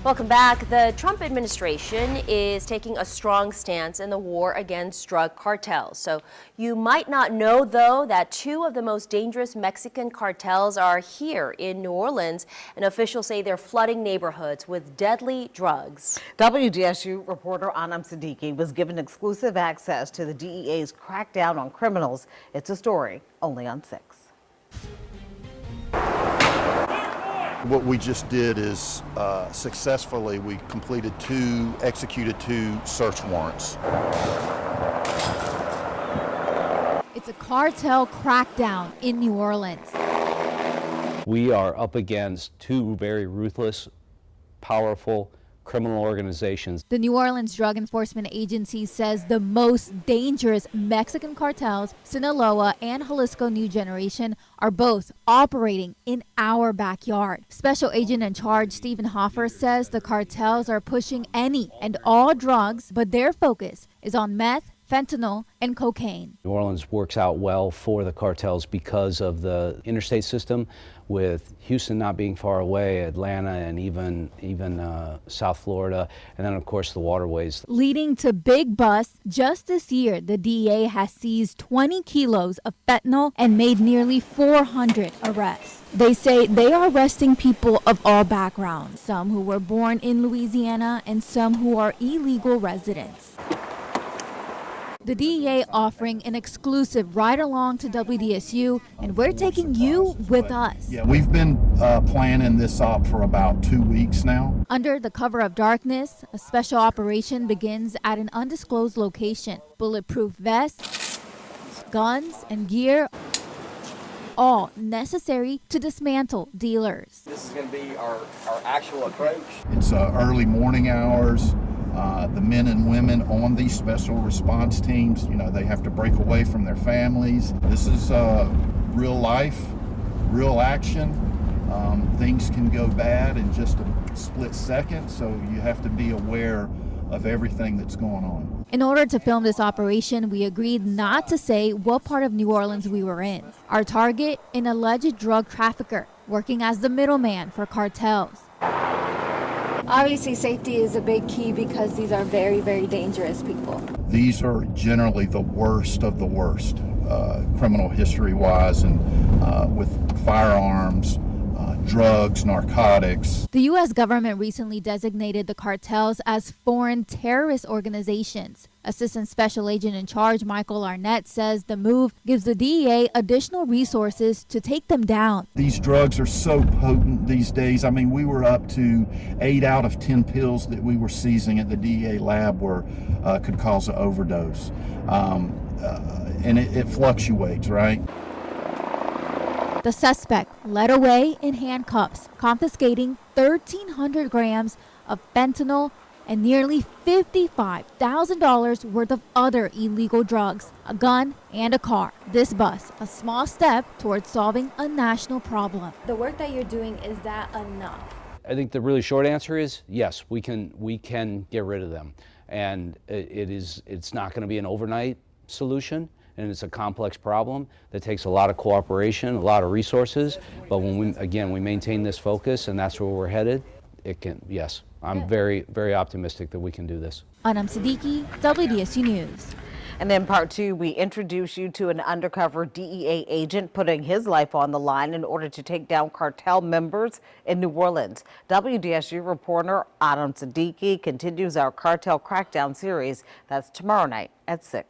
Welcome back. The Trump administration is taking a strong stance in the war against drug cartels. So you might not know, though, that two of the most dangerous Mexican cartels are here in New Orleans, and officials say they're flooding neighborhoods with deadly drugs. WDSU reporter Anam Siddiqui was given exclusive access to the DEA's crackdown on criminals. It's a story only on 6. What we just did is successfully we executed two search warrants. It's a cartel crackdown in New Orleans. We are up against two very ruthless, powerful criminal organizations. The New Orleans Drug Enforcement Agency says the most dangerous Mexican cartels, Sinaloa and Jalisco New Generation, are both operating in our backyard. Special Agent in Charge Stephen Hoffer says the cartels are pushing any and all drugs, but their focus is on meth, fentanyl, and cocaine. New Orleans works out well for the cartels because of the interstate system, with Houston not being far away, Atlanta, and even South Florida, and then of course the waterways. Leading to big busts, just this year the DEA has seized 20 kilos of fentanyl and made nearly 400 arrests. They say they are arresting people of all backgrounds, some who were born in Louisiana and some who are illegal residents. The DEA offering an exclusive ride-along to WDSU, and we're taking you with us. Yeah, we've been planning this op for about 2 weeks now. Under the cover of darkness, a special operation begins at an undisclosed location. Bulletproof vests, guns, and gear, all necessary to dismantle dealers. This is going to be our actual approach. It's early morning hours. The men and women on these special response teams, they have to break away from their families. This is real life, real action. Things can go bad in just a split second, so you have to be aware of everything that's going on. In order to film this operation, we agreed not to say what part of New Orleans we were in. Our target, an alleged drug trafficker working as the middleman for cartels. Obviously, safety is a big key because these are very, very dangerous people. These are generally the worst of the worst, criminal history-wise, and with firearms, drugs, narcotics. The U.S. government recently designated the cartels as foreign terrorist organizations. Assistant Special Agent in Charge Michael Arnett says the move gives the DEA additional resources to take them down. These drugs are so potent these days. I mean, we were up to 8 out of 10 pills that we were seizing at the DEA lab could cause an overdose. And it fluctuates, right? The suspect led away in handcuffs, confiscating 1,300 grams of fentanyl and nearly $55,000 worth of other illegal drugs, a gun, and a car. This bus, a small step towards solving a national problem. The work that you're doing, is that enough? I think the really short answer is yes, we can get rid of them, and it's not going to be an overnight solution. And it's a complex problem that takes a lot of cooperation, a lot of resources. But when we maintain this focus, and that's where we're headed, yes, I'm very, very optimistic that we can do this. Anam Siddiqui, WDSU News. And in part 2, we introduce you to an undercover DEA agent putting his life on the line in order to take down cartel members in New Orleans. WDSU reporter Anam Siddiqui continues our cartel crackdown series. That's tomorrow night at 6.